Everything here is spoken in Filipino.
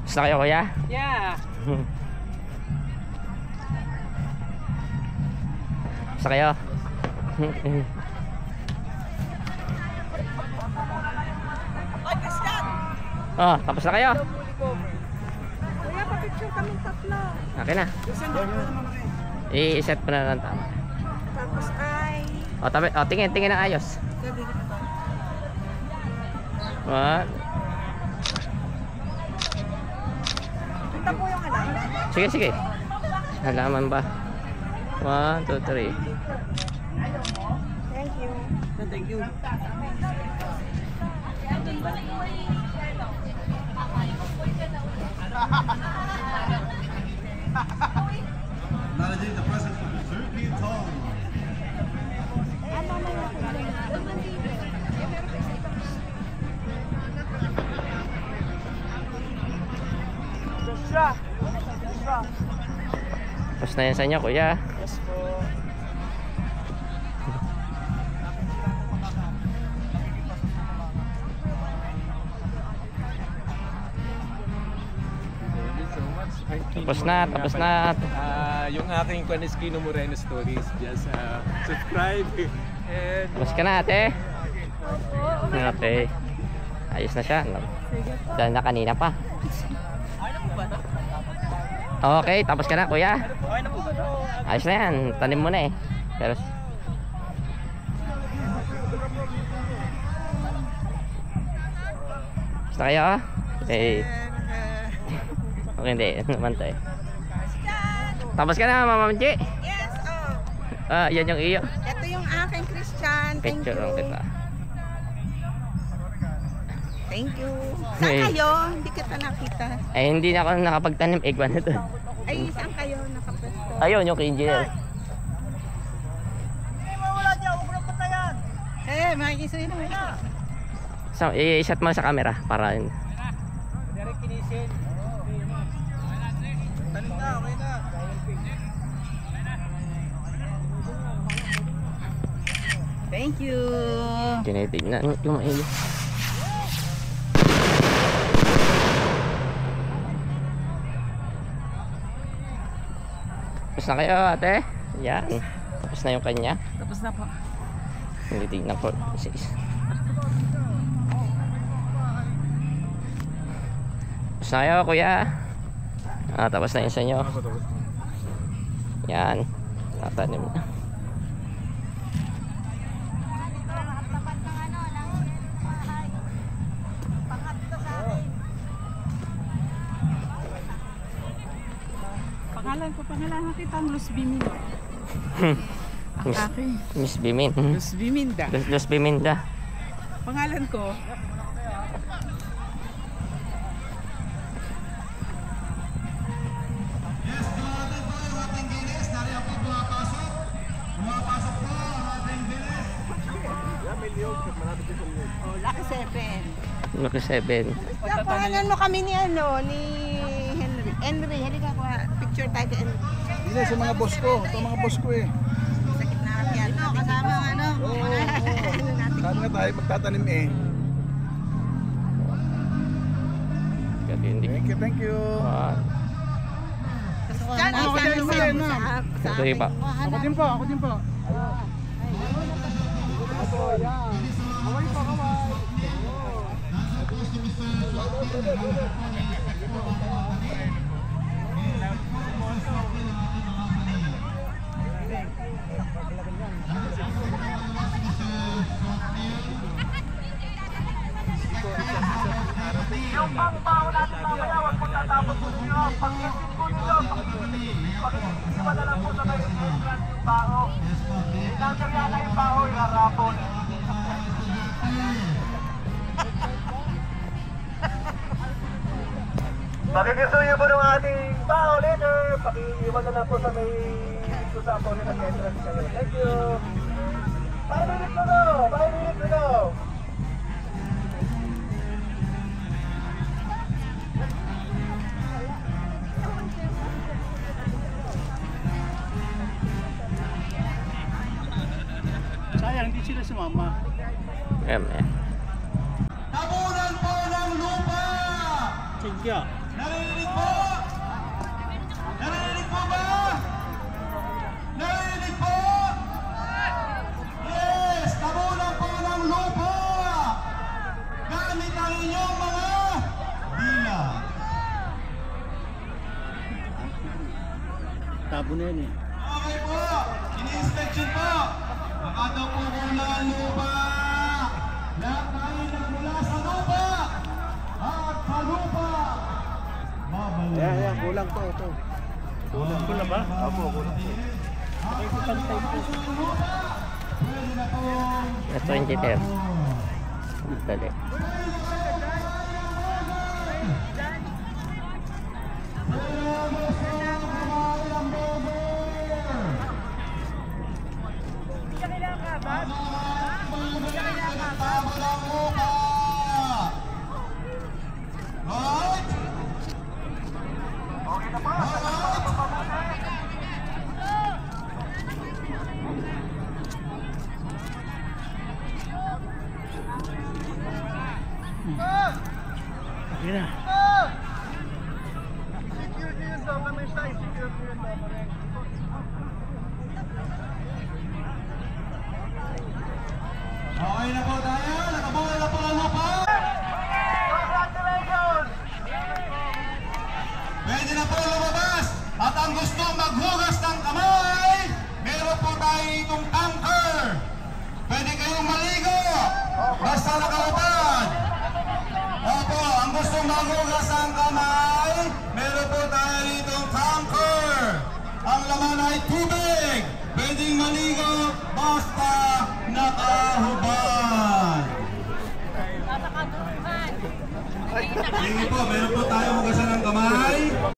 Basta kayo kuya? Yeah. Basta kayo? Oh, tapos na kayo? Kuya, pa-picture kaming tatlo. Okay na. I-set pa na lang tama. Tapos ay... O, tabi, o tingin ng ayos. One. Ito po yung alam. Sige, sige. Halaman ba? 1, 2, 3. Thank you. Thank you. Managing the present for the 13th time. Ano na yung Tapos na yan sa inyo kuya. Yes po. Tapos na. Yung aking Quanesquino Moreno Stories, just subscribe and Tapos ka na ate. Okay. Ayos na siya. Dahil na kanina pa. Okay, tapos ka na kuya. Okay na po ba ito? Ayos na yan. Tanim mo na eh. Pero basta kayo ah. Okay. Okay, hindi naman tayo. Tapos ka na Mama Manji. Yes, oh. Ah, yan yung iyo. Ito yung aking Christian. Thank Picture lang you. kita. Thank you. Saan Hey. kayo? Hindi kita nakita. Eh hindi na ako nakapagtanim egwan nito. Ay, saan kayo nakapwesto? Ayun yung kay engineer. Makikisuin naman. So, i-shot mo sa camera para Direct kinisin. Talim na, okay na. Thank you. tinitignan yung iyo. Tapos na kayo ate. Yan. Tapos na yung kanya. Tapos na po. Tinitignan ko. Tapos na kayo kuya. Ah, tapos na yung sa inyo. Yan. Tatanim na. Pangalan kita Luz Bimin. Ang akin. Miss Bimin. Luz Biminda. Luz Biminda. Pangalan ko. Yes, tuladan po yung ating Guinness. Nariyan po pumapasok. Pumapasok po ang ating Guinness. Oh, Lucky 7. Lucky 7. Pangalan mo kami ni ni Henry. Henry, halika ko. Picture tayo kay Henry. Hindi sa mga boss ko. Ito mga boss ko eh. Sakit na yan. Kasama ano? Saan nga tayo magtatanim eh. Thank you. Ah, Diyan, Ako isa din, sa ako din, sa Sige pa. Ako din po, ako din po. Yung pang-baho natin mamaya, huwag po tatapos po nyo. Pag-isin po nyo, pag-isin na lang po sa kayo yung baho. Inanser nga na yung baho, yung harapon. Pakikisuyo po ng ating baho later. Pag-iwan na lang po sa may susapo nila ng entrance kayo. Thank you. 5 minutes to go! 5 minutes to go! Sayang, hindi sila sumama. Ayan, eh. Tabunan po ng lupa! Sige. Narinig po? Narinig po ba? Narinig po? Yes! Kabulang po ng lupa! Gamit ang inyong mga dila. Tabo na yan eh. Okay po! Ini-inspection po! Baka daw po mula ang lupa! Lahat tayo nagmula sa lupa! At sa lupa! Babalik! Ayan, kulang po ito. Kulang ba? Opo, kulang po. Pwede na pong At 20 Dali. Okay na. Okay na po tayo, nakabuhay na po ang lupa. Congratulations! Pwede na po lumabas. At ang gusto maghugas ng kamay, meron po tayo itong tanker. Pwede kayong maligo. Basta nakalapad. Opo, ang gusto maghugas ng kamay, meron po tayo itong tanker. Ang laman ay tubig. Pwedeng maligo basta nakahubad. Sige po, meron po tayo hugasan ng kamay.